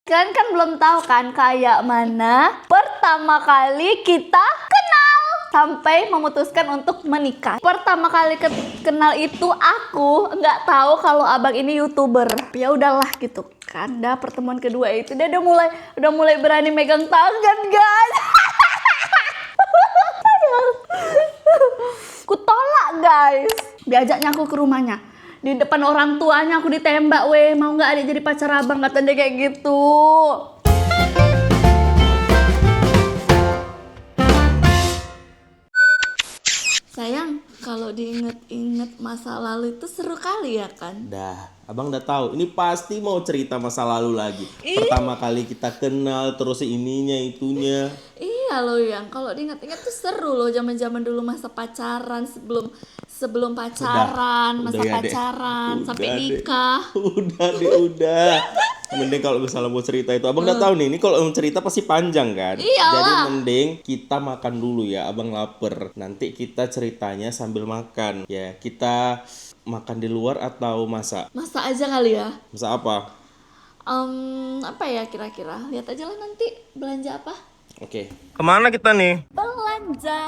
Kalian kan belum tahu kan kayak mana pertama kali kita kenal sampai memutuskan untuk menikah. Pertama kali kenal itu aku nggak tahu kalau abang ini YouTuber. Ya udahlah gitu kan. Dah pertemuan kedua itu dia udah mulai berani megang tangan, guys. Aku tolak, guys. Diajaknya aku ke rumahnya. Di depan orang tuanya aku ditembak, weh. Mau nggak adik jadi pacar abang? Kata dia kayak gitu. Sayang, kalau diinget-inget masa lalu itu seru kali ya kan? Dah, abang udah tahu. Ini pasti mau cerita masa lalu lagi. Pertama kali kita kenal, terus ininya itunya. Iya loh yang, kalau diinget-inget tuh seru loh zaman-zaman dulu masa pacaran, sebelum pacaran, masa ya, Dek. pacaran sampai Dek. nikah. Udah. Mending kalau misalnya mau cerita itu, abang udah tahu nih. Ini kalau mau cerita pasti panjang kan. Iyalah. Jadi mending kita makan dulu ya. Abang lapar. Nanti kita ceritanya sambil makan. Ya, kita makan di luar atau masak? Masa aja kali ya? Masak apa? Apa ya kira-kira? Lihat aja lah nanti belanja apa? Oke. Kemana kita nih? Belanja.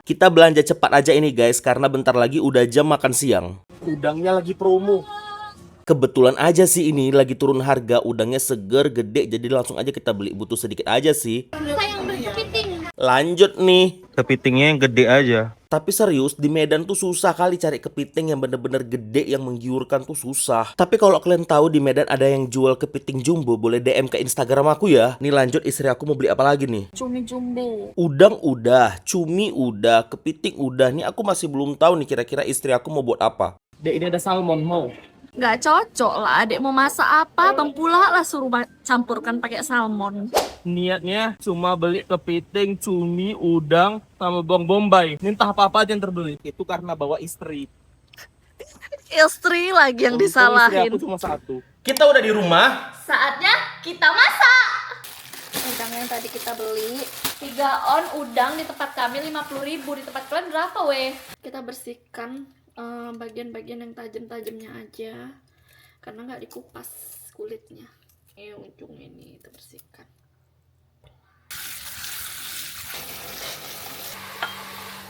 Kita belanja cepat aja ini guys, karena bentar lagi udah jam makan siang. Udangnya lagi promo. Kebetulan aja sih ini lagi turun harga, udangnya seger, gede, jadi langsung aja kita beli, butuh sedikit aja sih. Sayang berkepiting. Lanjut nih. Kepitingnya yang gede aja. Tapi serius, di Medan tuh susah kali cari kepiting yang bener-bener gede, yang menggiurkan tuh susah. Tapi kalau kalian tahu di Medan ada yang jual kepiting jumbo, boleh DM ke Instagram aku ya. Nih lanjut, istri aku mau beli apa lagi nih? Cumi jumbo. Udang udah, cumi udah, kepiting udah. Nih aku masih belum tahu nih kira-kira istri aku mau buat apa. Dek, ini ada salmon mau. Nggak cocok lah, adek mau masak apa, bang pula lah suruh campurkan pakai salmon. Niatnya cuma beli kepiting, cumi, udang, sama bawang bombay. Ini entah apa-apa aja yang terbeli. Itu karena bawa istri. Istri lagi yang Untung istri disalahin. aku cuma satu. Kita udah di rumah. Saatnya kita masak. Udang yang tadi kita beli 3 on udang di tempat kami 50.000, di tempat kalian berapa weh? Kita bersihkan bagian-bagian yang tajam-tajamnya aja karena nggak dikupas kulitnya. Ujung ini kita bersihkan.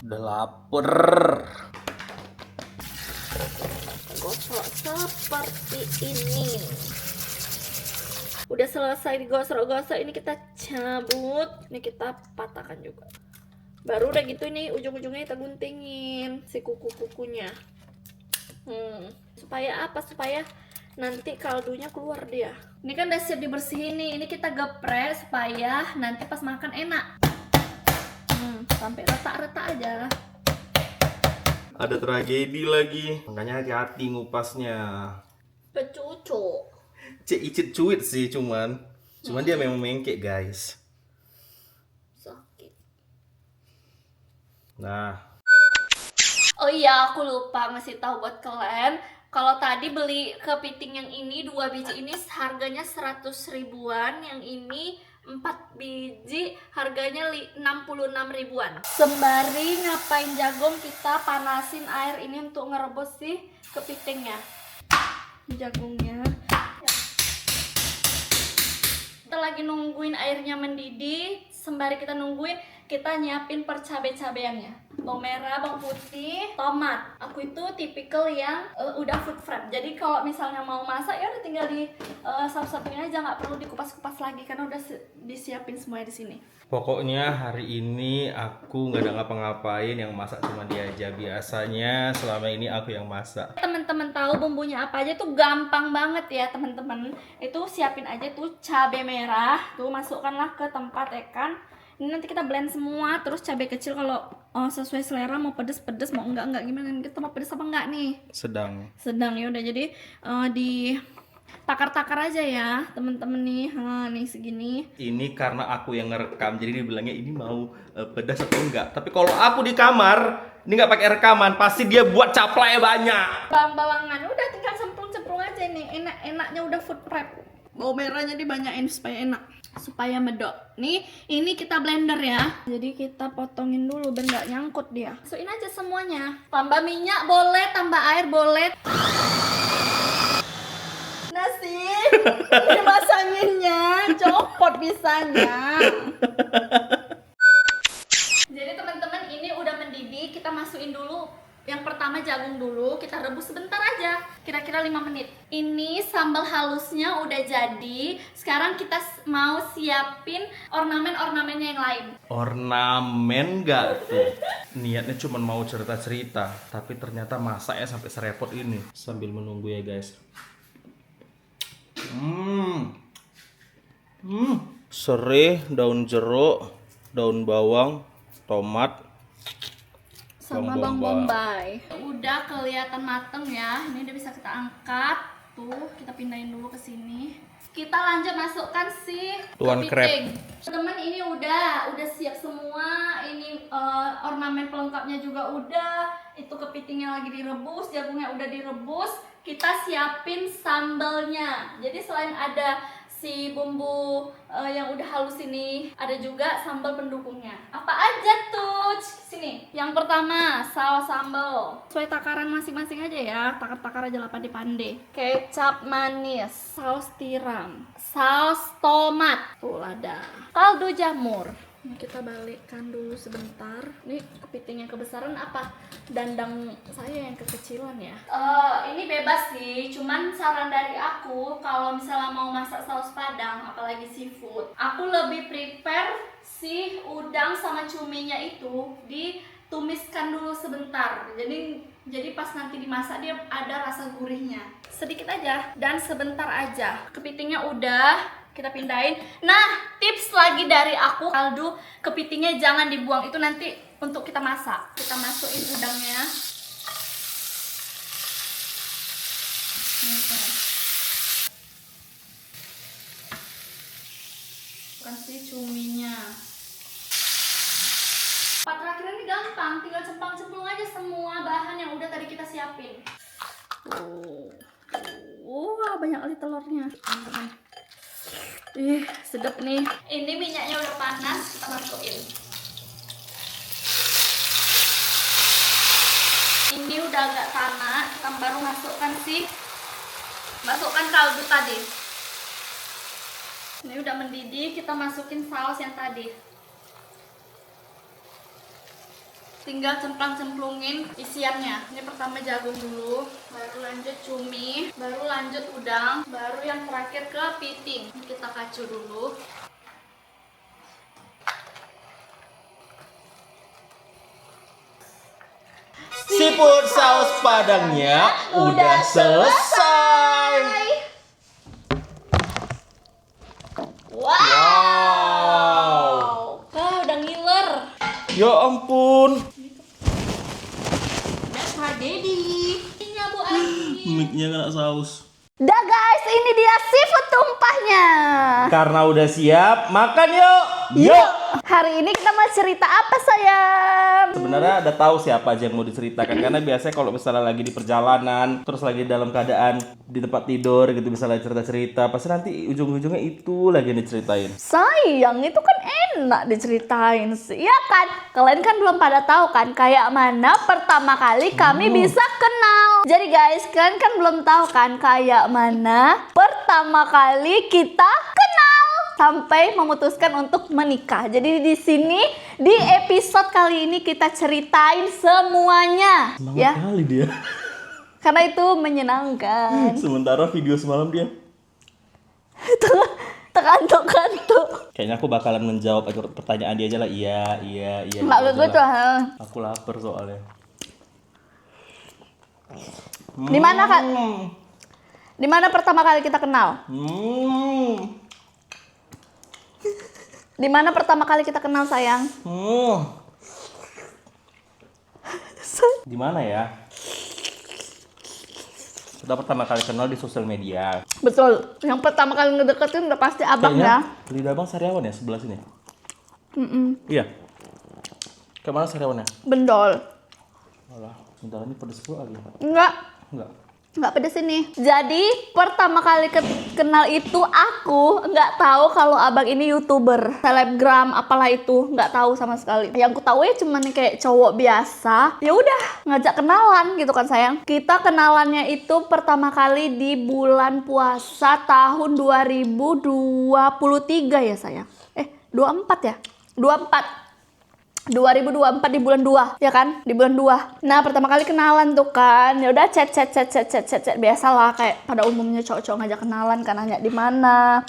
Udah lapar. Gosok seperti ini. Udah selesai digosok-gosok, ini kita cabut, ini kita patahkan juga. Baru udah gitu nih ujung-ujungnya kita guntingin si kuku-kukunya. Supaya apa? Supaya nanti kaldunya keluar dia. Ini kan udah siap dibersihin nih. Ini kita geprek supaya nanti pas makan enak. Sampai retak-retak aja. Ada tragedi lagi. Makanya hati-hati ngupasnya. Pecucuk. Cek icit cuit sih cuman dia memang mengkek guys. Sakit. Nah, Oh iya, aku lupa ngasih tahu buat kalian. Kalau tadi beli kepiting yang ini 2 biji ini harganya 100 ribuan, yang ini 4 biji harganya 66 ribuan. Sembari ngapain jagung, kita panasin air ini untuk ngerebus si kepitingnya. Jagungnya. Kita lagi nungguin airnya mendidih. Sembari kita nungguin, kita nyiapin percabai-cabeannya. Bawang merah, bawang putih, tomat. Aku itu tipikal yang udah food prep. Jadi kalau misalnya mau masak ya udah tinggal di satu-satunya aja, nggak perlu dikupas-kupas lagi karena udah disiapin semuanya di sini. pokoknya hari ini aku nggak ada ngapa-ngapain, yang masak cuma dia aja. Biasanya selama ini aku yang masak. Teman-teman tahu bumbunya apa aja tuh gampang banget ya teman-teman. Itu siapin aja tuh cabai merah, tuh masukkanlah ke tempat ya kan. Ini nanti kita blend semua, terus cabai kecil kalau sesuai selera, mau pedes-pedes, mau enggak gimana, kita mau pedes apa enggak nih? Sedang. Ya udah, jadi di takar-takar aja ya temen-temen nih. Nih segini. Ini karena aku yang ngerekam, jadi dibilangnya ini mau pedas atau enggak. Tapi kalau aku di kamar, ini nggak pakai rekaman, pasti dia buat caplaya banyak. Bawang-bawangan udah tinggal cemplung-cemplung aja nih. Enak-enaknya udah food prep. Bawang merahnya dibanyain supaya enak, supaya medok. Nih, ini kita blender ya. Jadi kita potongin dulu biar nggak nyangkut dia. Masukin aja semuanya. Tambah minyak boleh, tambah air boleh. Nasi dimasanginnya, repot pisahnya. Jadi teman-teman, ini udah mendidih, kita masukin dulu. Yang pertama jagung dulu, kita rebus sebentar aja, kira-kira 5 menit. Ini sambal halusnya udah jadi. Sekarang kita mau siapin ornamen-ornamennya yang lain. Ornamen gak tuh? Niatnya cuma mau cerita-cerita, tapi ternyata masaknya sampai serepot ini. Sambil menunggu ya guys. Serai, daun jeruk, daun bawang, tomat, Sama bawang bombay. Udah kelihatan mateng ya. Ini udah bisa kita angkat. Tuh, kita pindahin dulu ke sini. Kita lanjut masukkan si Tuan kepiting. Teman, ini udah siap semua. Ini ornamen pelengkapnya juga udah. Itu kepitingnya lagi direbus, jagungnya udah direbus. Kita siapin sambalnya. Jadi selain ada si bumbu yang udah halus ini, ada juga sambal pendukungnya. Apa aja tuh? Sini. Yang pertama, saus sambal. Sesuai takaran masing-masing aja ya. Takar-takar aja lah pandai-pandai. Kecap manis, saus tiram, saus tomat, lada, kaldu jamur. Ini kita balikkan dulu sebentar. Ini kepiting yang kebesaran apa dandang saya yang kekecilan ya? Ini bebas sih, cuman saran dari aku kalau misalnya mau masak saus padang, apalagi seafood, aku lebih prepare si udang sama cuminya itu ditumiskan dulu sebentar. Jadi pas nanti dimasak dia ada rasa gurihnya. Sedikit aja dan sebentar aja. Kepitingnya udah, kita pindahin. Nah, tips lagi dari aku, kaldu kepitingnya jangan dibuang, itu nanti untuk kita masak. Kita masukin udangnya. Kasih cuminya. Part terakhir ini gampang, tinggal cemplang-cemplung aja semua bahan yang udah tadi kita siapin. Wah, banyak kali telurnya. Ih, sedap nih. Ini minyaknya udah panas, kita masukin. Ini udah agak tanak, kita baru masukkan kaldu tadi. Ini udah mendidih, kita masukin saus yang tadi. Tinggal cemplang-cemplungin isiannya. Ini pertama jagung dulu, baru lanjut cumi, baru lanjut udang, baru yang terakhir kepiting. Ini kita kacau dulu. Seafood saus padangnya udah selesai. Wow. Udah ngiler. Ya ampun. That's tragedi. Ini Bu Ani. Mic-nya kena saus. Dah guys, ini dia seafood tumpahnya. Karena udah siap, makan yuk. Yuk. Hari ini kita mau cerita apa sayang? Sebenarnya ada tahu siapa aja yang mau diceritakan, karena biasanya kalau misalnya lagi di perjalanan, terus lagi dalam keadaan di tempat tidur gitu, misalnya cerita-cerita, pasti nanti ujung-ujungnya itu lagi yang diceritain. Sayang, itu kan enak diceritain sih, ya kan? Kalian kan belum pada tahu kan kayak mana pertama kali kami bisa kenal. Jadi guys, kalian kan belum tahu kan kayak mana pertama kali kita kenal sampai memutuskan untuk menikah. Jadi di sini di episode kali ini kita ceritain semuanya. Semangat Ya, kali dia. karena itu menyenangkan. Sementara video semalam dia Tekantuk-kantuk. kayaknya aku bakalan menjawab pertanyaan dia aja lah. Iya. Nggak gitu begitu. lah. Aku lapar soalnya. Di mana kan? Di mana pertama kali kita kenal? Di mana pertama kali kita kenal sayang? Di mana ya? Kita pertama kali kenal di sosial media. Betul. Yang pertama kali ngedeketin udah pasti abang ya. Lidah abang Sariawan ya sebelah sini. Iya. Kemana Sariawannya? Bendol. Alah, sebentar ini pedes pula lagi. Enggak. Enggak. nggak pedes ini. Jadi pertama kali kenal itu aku nggak tahu kalau abang ini YouTuber, selebgram apalah itu, nggak tahu sama sekali. Yang ku tahu ya cuman kayak cowok biasa. Ya udah ngajak kenalan gitu kan sayang. Kita kenalannya itu pertama kali di bulan puasa tahun 2023 ya sayang. 24 ya? 2024 di bulan 2 ya kan, di bulan 2. Nah pertama kali kenalan tuh kan, ya udah chat biasalah kayak pada umumnya cowok-cowok ngajak kenalan kan, nanya di mana,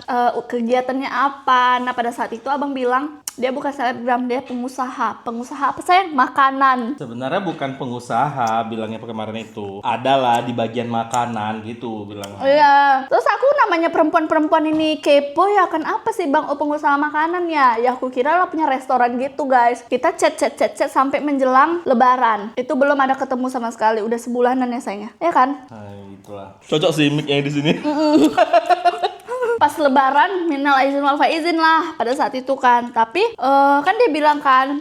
kegiatannya apa. Nah pada saat itu abang bilang dia bukan selebgram, dia pengusaha apa sayang? Makanan. Sebenarnya bukan pengusaha bilangnya kemarin itu, adalah di bagian makanan gitu bilangnya. Iya, terus aku namanya perempuan ini kepo ya kan, apa sih bang, pengusaha makanan ya? Ya aku kira lah punya restoran gitu guys. Kita chat sampai menjelang lebaran. Itu belum ada ketemu sama sekali, udah sebulanan ya sayangnya, ya kan? Nah, itulah. Cocok sih mic yang di sini. Pas lebaran minal aizin wal faizin lah pada saat itu kan. Tapi kan dia bilang kan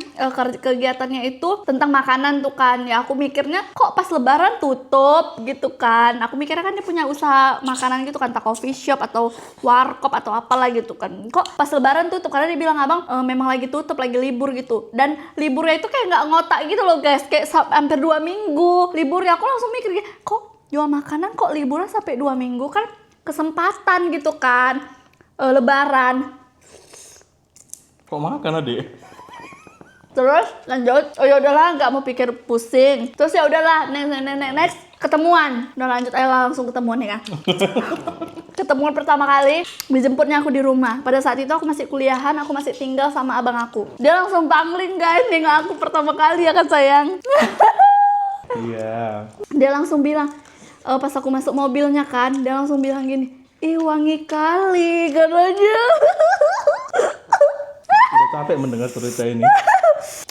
kegiatannya itu tentang makanan tuh kan. Ya aku mikirnya kok pas lebaran tutup gitu kan. Aku mikirnya kan dia punya usaha makanan gitu kan, entah coffee shop atau warkop atau apalah gitu kan. Kok pas lebaran tutup, karena dia bilang abang memang lagi tutup, lagi libur gitu. Dan liburnya itu kayak nggak ngotak gitu loh guys, kayak hampir 2 minggu liburnya. Aku langsung mikir kok jual makanan kok liburnya sampai 2 minggu, kan kesempatan gitu kan, lebaran. Kok makan adek? Terus lanjut, oh ya udahlah nggak mau pikir pusing. Terus ya udahlah next ketemuan. Udah lanjut ayo langsung ketemuan ya kan. Ketemuan pertama kali dijemputnya aku di rumah. Pada saat itu aku masih kuliahan, aku masih tinggal sama abang aku. Dia langsung pangling guys, nengok aku pertama kali ya kan sayang. Iya. Dia langsung bilang, pas aku masuk mobilnya kan, dia langsung bilang gini, ih wangi kali katanya. Udah capek mendengar cerita ini.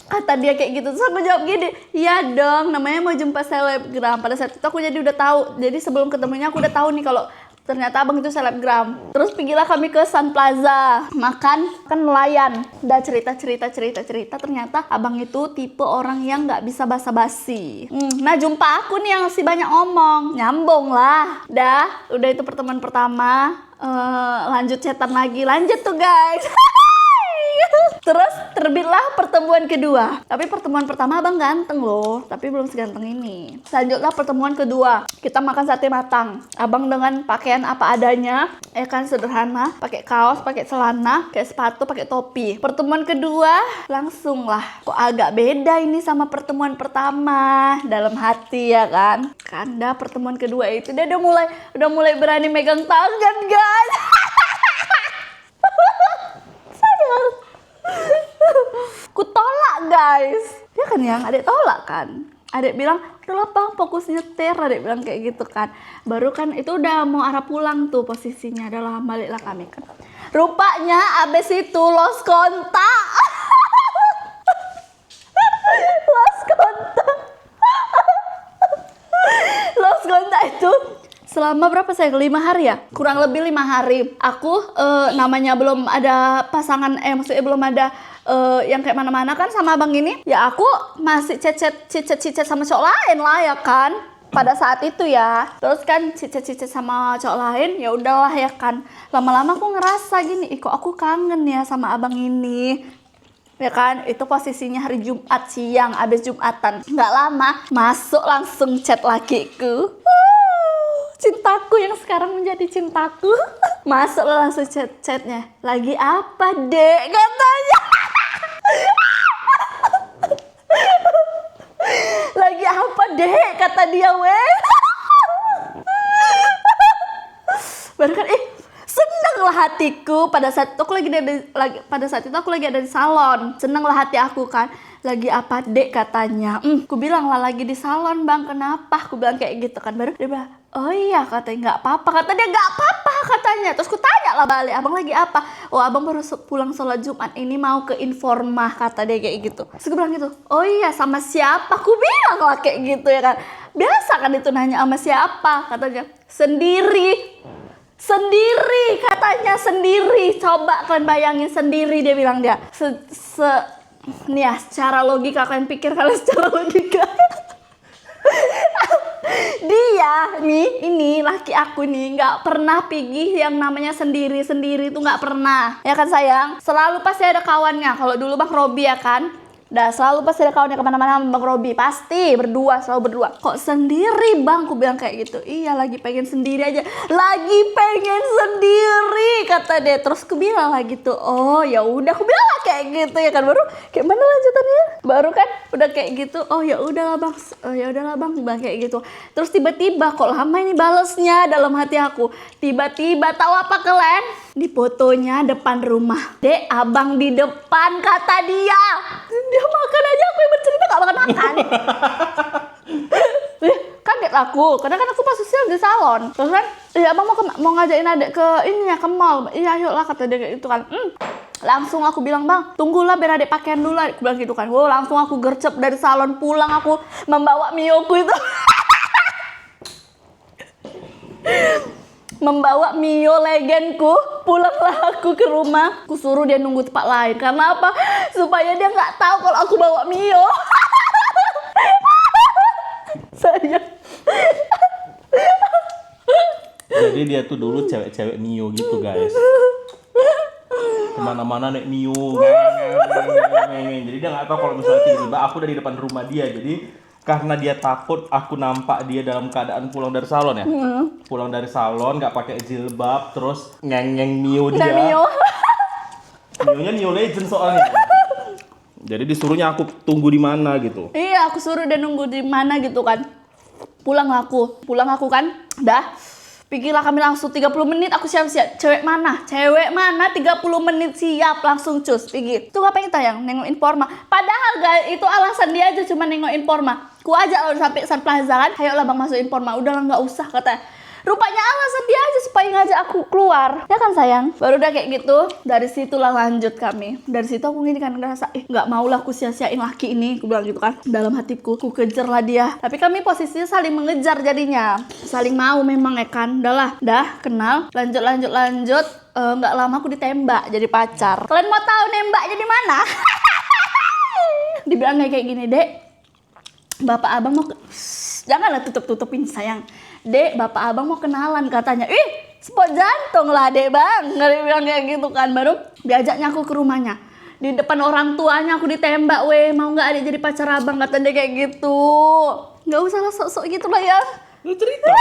Kata dia kayak gitu, terus aku jawab gini, iya dong, namanya mau jumpa selebgram. Pada saat itu aku jadi udah tahu, jadi sebelum ketemunya aku udah tahu nih kalau ternyata abang itu selebgram. Terus pergilah kami ke Sun Plaza, makan kan nelayan. Udah cerita, ternyata abang itu tipe orang yang nggak bisa basa-basi. Nah jumpa aku nih yang masih banyak ngomong, nyambung lah. Udah itu pertemuan pertama, lanjut chatan lagi, lanjut tuh guys. Terus terbitlah pertemuan kedua. Tapi pertemuan pertama abang ganteng loh, tapi belum seganteng ini. Lanjutlah pertemuan kedua. Kita makan sate matang. Abang dengan pakaian apa adanya, kan sederhana, pakai kaos, pakai celana, pakai sepatu, pakai topi. Pertemuan kedua langsung lah, kok agak beda ini sama pertemuan pertama. Dalam hati ya kan. Karena pertemuan kedua itu dia udah mulai berani megang tangan guys. Ku tolak guys. Ya kan yang adek tolak kan. Adek bilang, udahlah bang fokus nyetir. Adek bilang kayak gitu kan. Baru kan itu udah mau arah pulang tuh posisinya. Adalah baliklah kami kan. Rupanya abis itu lost kontak. Lost kontak itu selama berapa saya? 5 hari ya? Kurang lebih 5 hari. Aku namanya belum ada pasangan, maksudnya belum ada yang kayak mana-mana kan sama abang ini. Ya aku masih cicet sama cowok lain lah ya kan. Pada saat itu ya. Terus kan cicet sama cowok lain, ya udahlah ya kan. Lama-lama aku ngerasa gini, kok aku kangen ya sama abang ini. Ya kan, itu posisinya hari Jumat siang, abis Jumatan. Nggak lama, masuk langsung chat lakiku. Cintaku yang sekarang menjadi cintaku. Masuk langsung chatnya. Lagi apa dek katanya. Lagi apa dek kata dia weh. Baru kan senenglah hatiku pada saat itu aku lagi ada di salon. Senenglah hati aku kan. Lagi apa dek katanya. Ku bilang lah lagi di salon bang, kenapa? Ku bilang kayak gitu kan. Baru dia bilang, oh iya katanya nggak apa-apa. Kata dia nggak apa-apa katanya. Terus ku tanya lah balik, abang lagi apa? Oh abang baru pulang sholat Jumat ini mau ke Informah kata dia kayak gitu. Terus gue bilang gitu, oh iya sama siapa? Ku bilang lah kayak gitu ya kan. Biasa kan itu nanya sama siapa? Katanya sendiri katanya sendiri. Coba kalian bayangin sendiri, dia bilang dia. Nih ya, secara logika kalian pikir, kalian secara logika. Dia nih, ini laki aku nih nggak pernah pergi yang namanya sendiri-sendiri tuh nggak pernah. Ya kan sayang? Selalu pasti ada kawannya. Kalau dulu Bang Robi ya kan? Dah selalu pasti ada kawannya kemana-mana sama Bang Robi. Pasti berdua, selalu berdua. Kok sendiri Bang? Aku bilang kayak gitu. Iya lagi pengen sendiri aja. Lagi pengen sendiri kata dia. Terus aku bilang lah gitu. Oh ya udah, aku bilang lah kayak gitu ya kan. Baru kayak mana lanjutannya? Baru kan udah kayak gitu. Oh ya udahlah Bang. Oh ya udahlah Bang, bilang kayak gitu. Terus tiba-tiba kok lama ini balesnya dalam hati aku. Tiba-tiba tahu apa kalian? Di fotonya depan rumah. Dek, abang di depan kata dia. Dia makan aja, aku yang bercerita gak makan-makan. Kaget aku, karena kan aku posisinya di salon. Terus kan, iya abang mau ngajakin adek ke ini ya, ke mall. Iya ayo lah kata dia kayak gitu kan. Langsung aku bilang, Bang, tunggulah biar adek pakaian dulu. Aku bilang gitu kan. Wow, langsung aku gercep dari salon pulang, aku membawa Mioku itu. Membawa Mio legendku, pulanglah aku ke rumah. Aku suruh dia nunggu tempat lain. Karena apa? Supaya dia nggak tahu kalau aku bawa Mio. Sayang. Jadi dia tuh dulu cewek-cewek Mio gitu guys. Kemana-mana naik Mio. Jadi dia nggak tahu kalau misalnya tiba-tiba aku udah di depan rumah dia. Jadi karena dia takut aku nampak dia dalam keadaan pulang dari salon ya. Pulang dari salon nggak pakai jilbab, terus ngeng Mio dia. Mio. Mio-nya Mio Legend soalnya. Jadi disuruhnya aku tunggu di mana gitu. Iya, aku suruh dia nunggu di mana gitu kan. Pulang aku kan. Dah. Pikirlah kami langsung 30 menit aku siap-siap. Cewek mana 30 menit siap langsung cus. Pikir. Itu ngapain tayang? Nengokin Forma. Padahal guys, itu alasan dia aja cuma nengokin Forma. Ku ajak lalu sampai Sun Plaza kan. Ayolah Bang masukin Forma. Udahlah nggak usah katanya. Rupanya alasan dia aja supaya ngajak aku keluar. Ya kan sayang? Baru udah kayak gitu. Dari situlah lanjut kami. Dari situ aku gini kan ngerasa, nggak maulah aku sia-siain laki ini. Aku bilang gitu kan. Dalam hatiku, aku kejar lah dia. Tapi kami posisinya saling mengejar jadinya. Saling mau memang ya kan. Dah kenal. Lanjut. Nggak lama aku ditembak jadi pacar. Kalian mau tahu nembaknya di mana? Dibilang kayak gini, Dek. Bapak abang mau janganlah tutup-tutupin sayang. Dek, bapak abang mau kenalan katanya. Ih, spot jantung lah dek bang. Nggak bilang kayak gitu kan. Baru diajaknya aku ke rumahnya. Di depan orang tuanya aku ditembak. Weh, mau nggak adik jadi pacar abang? Kata dia kayak gitu. Nggak usah lah sok-sok gitu lah ya. Lu cerita.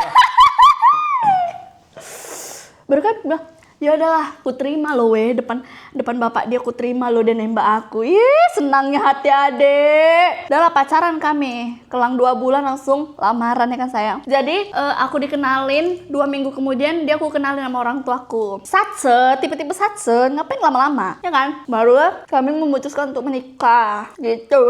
Baru kan bilang, ya udahlah, aku terima lo weh, depan bapak dia aku terima lo, dia nembak aku. Ih, senangnya hati adek. Udahlah pacaran kami. Kelang 2 bulan langsung lamaran ya kan sayang. Jadi aku dikenalin 2 minggu kemudian dia aku kenalin sama orang tuaku. Satse, tipe-tipe satse, ngapain lama-lama? Ya kan? Baru kami memutuskan untuk menikah. Gitu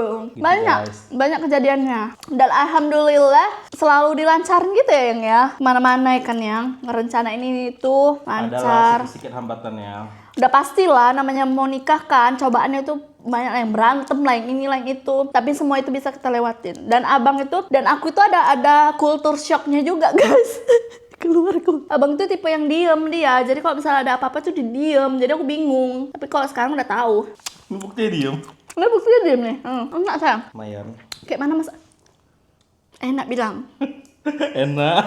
banyak kejadiannya. Dan alhamdulillah selalu dilancarin gitu ya yang ya. Mana-mana ya kan yang ngerencana ini itu lancar. Adalah sedikit hambatannya. Udah pastilah namanya mau nikah kan, cobaannya itu banyak yang berantem lah, yang ini lah, yang itu. Tapi semua itu bisa kita lewatin. Dan abang itu dan aku itu ada kultur shocknya juga guys. Keluarku. Abang itu tipe yang diem dia. Jadi kalau misalnya ada apa-apa tuh diem. Jadi aku bingung. Tapi kalau sekarang udah tahu. Ini buktinya diem. Nah buktinya diem nih. Enggak sayang. Lumayan. Kayak mana mas? Enak bilang. Enak.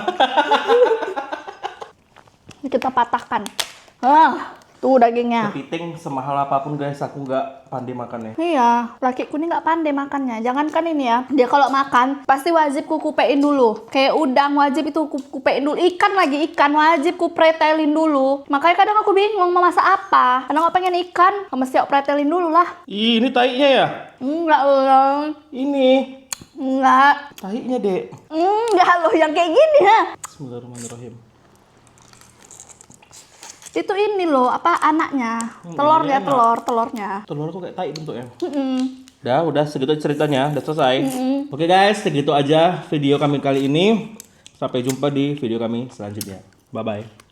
Kita patahkan. Tuh dagingnya. Kepiting semahal apapun guys, aku nggak pandai makannya. Iya, lakiku ini nggak pandai makannya. Jangankan ini ya, dia kalau makan pasti wajib kupein dulu. Kayak udang wajib itu kupein dulu. Ikan wajib pretelin dulu. Makanya kadang aku bingung mau masak apa. Kadang aku pengen ikan, mesti aku pretelin dulu lah. Ih, ini tainya ya? Enggak loh. Ini. Enggak. Tainya, Dek. Enggak loh, yang kayak gini ya. Bismillahirrahmanirrahim. Itu ini loh, apa anaknya? Telurnya, telurnya. Telur kok kayak tai bentuknya. Udah segitu ceritanya, udah selesai. Oke guys, segitu aja video kami kali ini. Sampai jumpa di video kami selanjutnya. Bye bye.